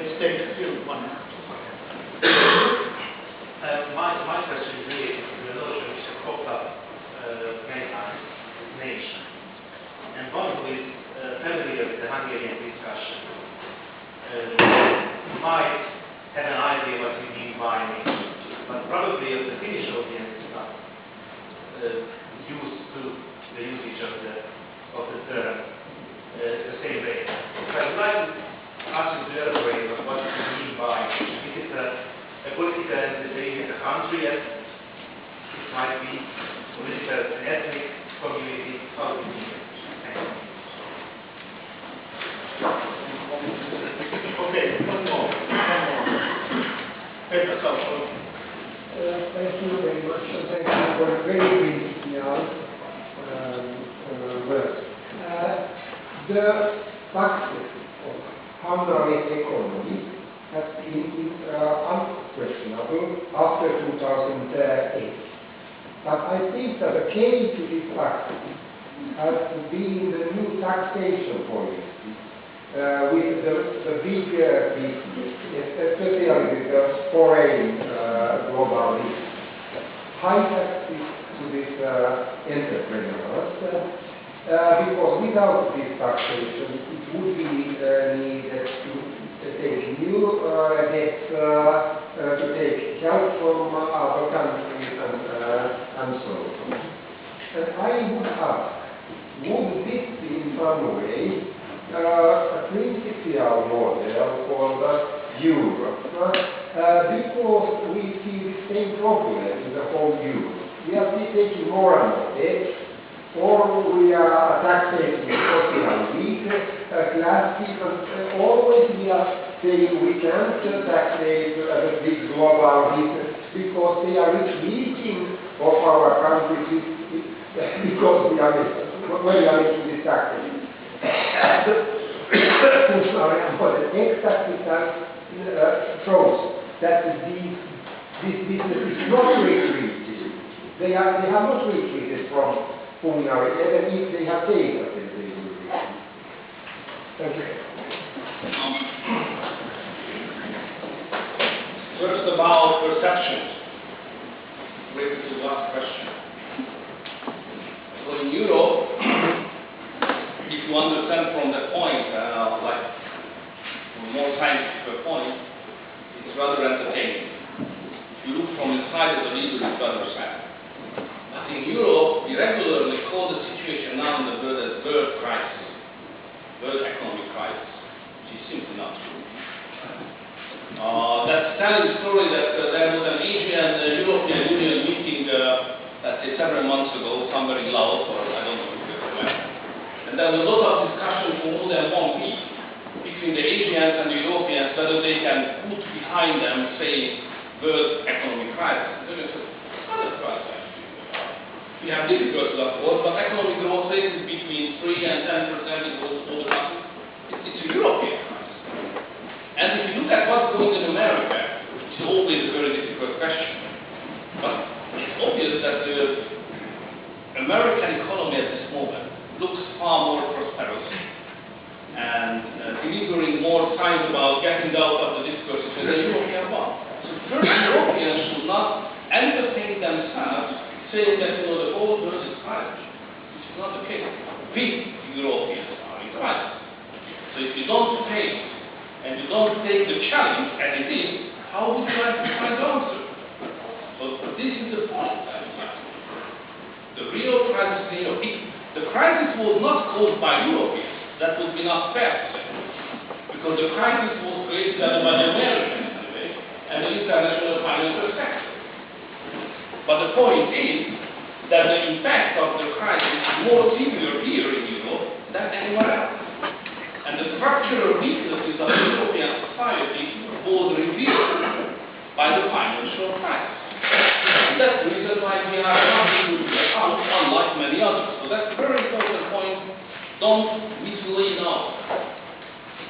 Let's take one. My question is related to the notion which has popped up many times, nation. And one who is familiar with the Hungarian discussion might have an idea what we mean by nation, but probably the Finnish audience is not used to the usage of the term the same way. So I'd like to ask you to elaborate on what you mean by nation. Is it a political entity, is it a country, as it might be, or is it an ethnic community? How do you mean it? Okay, one more. Peter Salso. Thank you very much, and thank you for a very brief words. The success of Hungary's economy has been unquestionable after 2008. But I think that the key to this success has been the new taxation policy with the big business, especially with the foreign global business. High taxes to these entrepreneurs, because without this taxation it would be needed to take new debts, to take help from other countries and so on. And I would ask, would this be in some way a principal model for Europe? Because we see the same problem in the whole Europe. We are taking more and more debt, or we are taxing social weak classes, and always we are saying we can't tax the big global business because they are leaking of our countries because we are making this taxation. But exactly that shows that this business is not retreated. They have not retreated from Hungary, even if they have taken it. Thank you. First, about perceptions, related to the last question. So in Europe, if you understand from that point, like from a more scientific point, it's rather entertaining. If you look from inside of the needle, it's rather sad. But in Europe, we regularly call the situation now in the world as world crisis, world economic crisis, which is simply not true. That's telling the story that there was an Asian European Union meeting, let's say several months ago, somewhere in Laos, or I don't know if you're aware. And there was a lot of discussion for more than 1 week between the Asians and the Europeans whether they can put behind them, say, world economic crisis. They just said, it's not a crisis. We have difficulties, of course, but economic growth rate is between 3 and 10% in all the countries. It's a European crisis. And if you look at what's going in America, which is always a very difficult question, but it's obvious that the American economy at this moment looks far more prosperous and delivering more signs about getting out of the difficulties than the European one. So first, Europeans should not entertain themselves saying that the whole world is crisis, which is not the case. We Europeans are in crisis. So if you don't face and you don't take the challenge as it is, how would you like to find the answer? So this is the point. The real crisis in Europe. The crisis was not caused by Europeans. That would be not fair to say. Because the crisis was created by the Americans anyway, and the international financial sector. But the point is that the impact of the crisis is more severe here in Europe than anywhere else. And the structural weaknesses of European society was revealed by the financial crisis. And that's the reason why we are not able to account, unlike many others. So that's a very important point. Don't mislead now.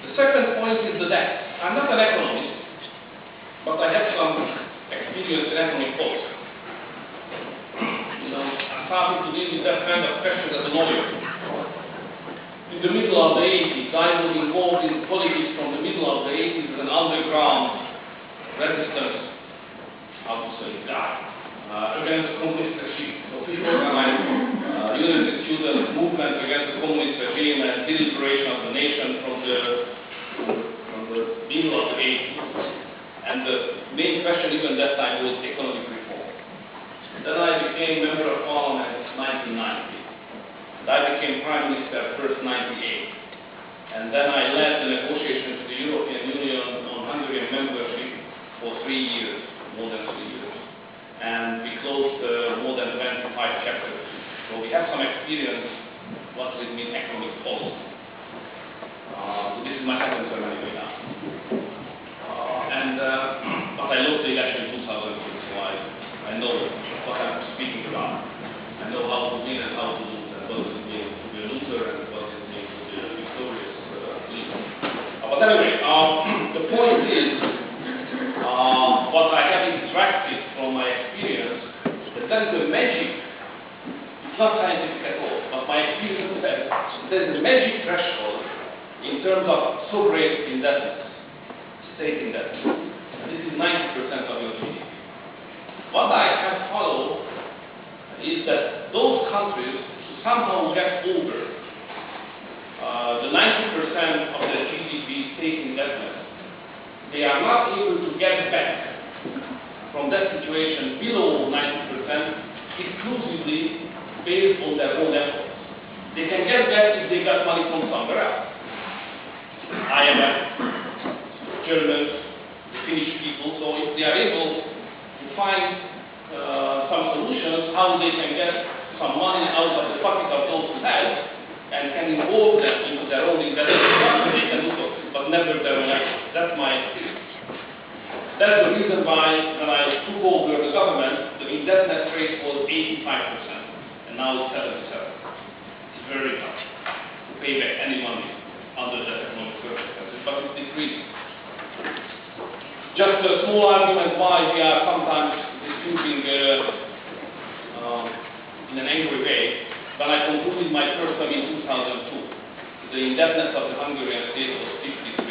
The second point is the debt. I'm not an economist, but I have some experience in economic policy. I started to deal with that kind of question as a lawyer. in the middle of the 80s. I was involved in politics from the middle of the 80s as an underground resistance, how to say, guy, against communist regime. So we organized United Students movement against the communist regime and the liberation of the nation from the middle of the 80s. And the main question even that time was economic reform. Then I became member of parliament in 1990. And I became prime minister first 98. And then I led the negotiations with the European Union on Hungarian membership for 3 years, more than 3 years. And we closed more than 25 chapters. So we have some experience what does it mean economic policy. So this is my second term anyway now. But I lost the election in 2006, so I know what I'm speaking about. I know how to win and how to lose, and what does it mean to be a loser and what does it mean to be a victorious leader. But anyway, the point is, what I have extracted from my experience, that there is a magic, it's not scientific at all, but my experience says there is a magic threshold in terms of sovereign indebtedness, state indebtedness. And this is 90% of your GDP. What I have followed is that those countries somehow get over the 90% of their GDP state indebtedness. They are not able to get back from that situation below 90% exclusively based on their own efforts. They can get back if they got money from somewhere else. IMF, Germans, the Finnish people, so if they are able to find some solutions how they can get some money out of the pocket of those who have and can involve them into their own investment, they can do so, but never their own efforts. That's my experience. That's the reason why when I took over the government, the indebtedness rate was 85%, and now it's 77%. It's very tough to pay back any money under that economic circumstances, but it's decreasing. Just a small argument why we are sometimes disputing in an angry way. When I concluded my first term in 2002, the indebtedness of the Hungarian state was 53%.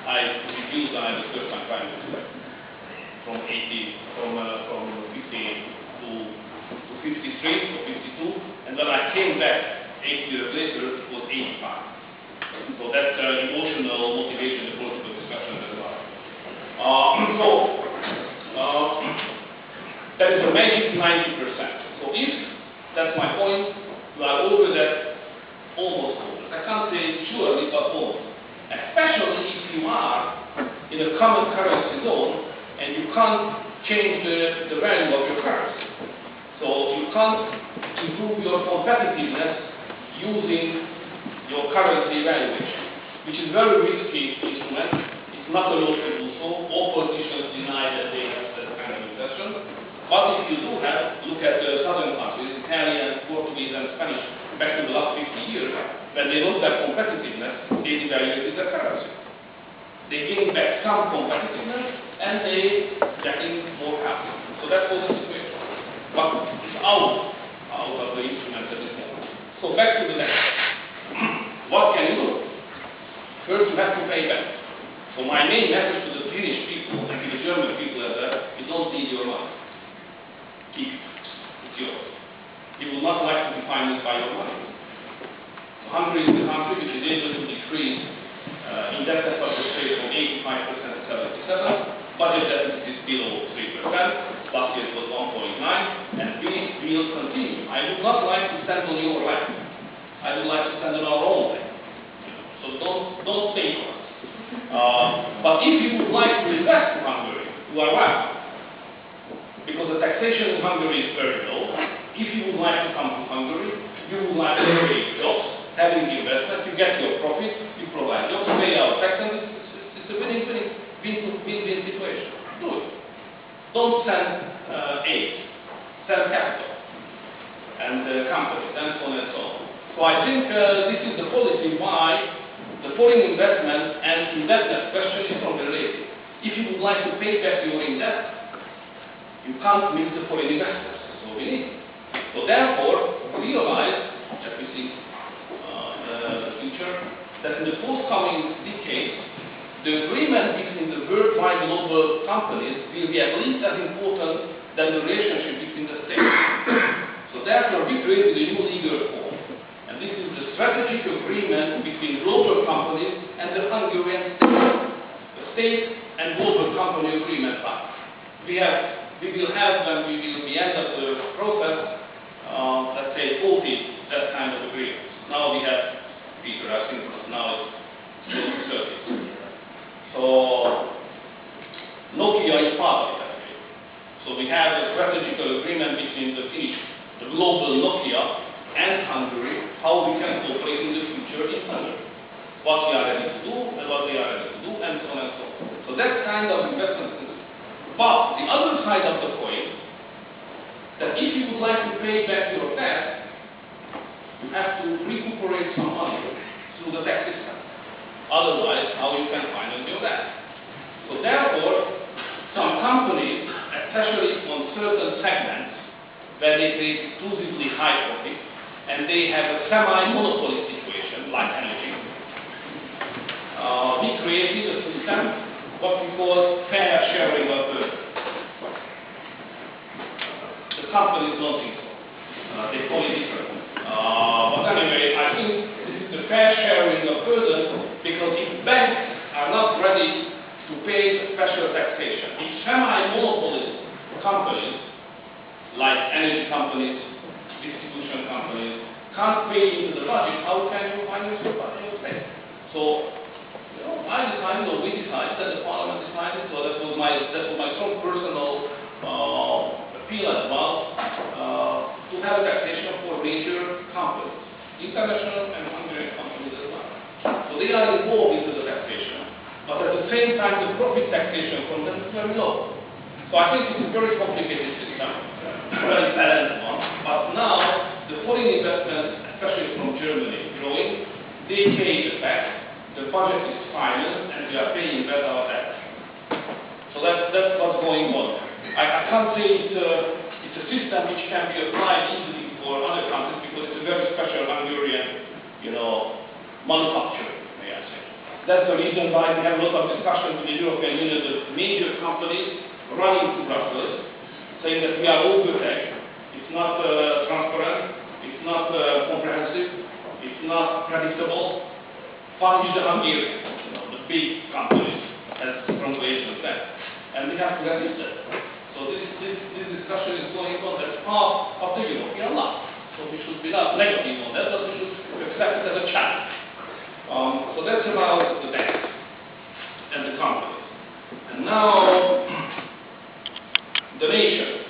I reduced, I am the first time prime minister, from 50 to 53 or 52, and when I came back 8 years later, it was 85. So that's emotional motivation, the political discussion as well. That is a magic 90%. So if, that's my point, you are over that, almost over. I can't say surely, but almost. Especially if you are in a common currency zone and you can't change the value of your currency. So you can't improve your competitiveness using your currency valuation, which is very risky instrument. It's not allowed to do so. All politicians deny that they have that kind of intention. But if you do have, look at the southern countries, Italian, Portuguese, and Spanish, back to the last 50 years, when they lost their competitiveness, they devaluated their currency. They gained back some competitiveness, and they getting more happy. So that was the situation. But it's out of the instrument at this moment. So back to the next. What can you do? First, you have to pay back. So my main message to the Finnish people and to the German people is that you don't need your money. Keep it. It's yours. You will not like to be financed by your money. So Hungary is the country which is able to decrease indebtedness of the state from 85% to 77%. Budget deficit is below 3%. Last year it was 1.9%. And we will continue. I would not like to stand on your lap. I would like to stand on our own lap. So don't pay for us. But if you would like to invest in Hungary, you are welcome. Because the taxation in Hungary is very low. If you would like to come to Hungary, you would like to create jobs, having investment, you get your profit, you provide jobs, pay out taxes, it's a win-win situation. Do it. Don't send aid, send capital and companies and so on and so on. So I think this is the policy why the foreign investment and indebtedness question is not related. If you would like to pay back your indebtedness, you can't mix the foreign investors. So we need. So therefore, we realize that we see in the coming decades, the agreement between the worldwide global companies will be at least as important than the relationship between the states. So therefore, we created a new legal form. And this is the strategic agreement between global companies and the Hungarian state. The state and global company agreement act. We will have, when we will be end of the process, let's say 40 that kind of agreements. Now we have, Peter, I think now it's close to 30. So Nokia is part of it, actually. So we have a strategic agreement between the global Nokia and Hungary, how we can cooperate in the future in Hungary. What we are ready to do, and what they are ready to do, and so on and so on. So that kind of investment. But the other side of the coin, that if you would like to pay back your debt, you have to recuperate some money through the tax system. Otherwise, how you can finance your debt? So therefore, some companies, especially on certain segments, where they pay exclusively high profit, and they have a semi-monopoly situation, like energy, we created a system, what we call fair sharing of burden. The companies don't think so. They call it different. But anyway, I think this is the fair sharing of burden, because if banks are not ready to pay special taxation, if semi-monopoly companies, like energy companies, distribution companies, can't pay into the budget, how can you finance your budget? So, I decided, or we decided, that the Parliament decided, so that was my strong personal appeal as well, to have a taxation for major companies, international and Hungarian companies as well. So they are involved into the taxation, but at the same time the profit taxation from them is very low. So I think it's a very complicated system, very balanced one, but now the foreign investments, especially from Germany, growing, they pay the tax, the budget is financed, and we are paying back our debt. So that's what's going on. I can't say it's a system which can be applied easily for other countries, because it's a very special Hungarian, manufacturing, may I say. That's the reason why we have a lot of discussions with the European Union, the major companies running to Brussels, saying that we are overtaxed. It's not transparent, it's not comprehensive, it's not predictable. Punish the Hungarians, the big companies, as strong ways of that. And we have to resist that. So this discussion is going on. That's part of the European law. So we should be not negative on that, but we should accept it as a challenge. So that's about the banks and the companies. And now, the nation.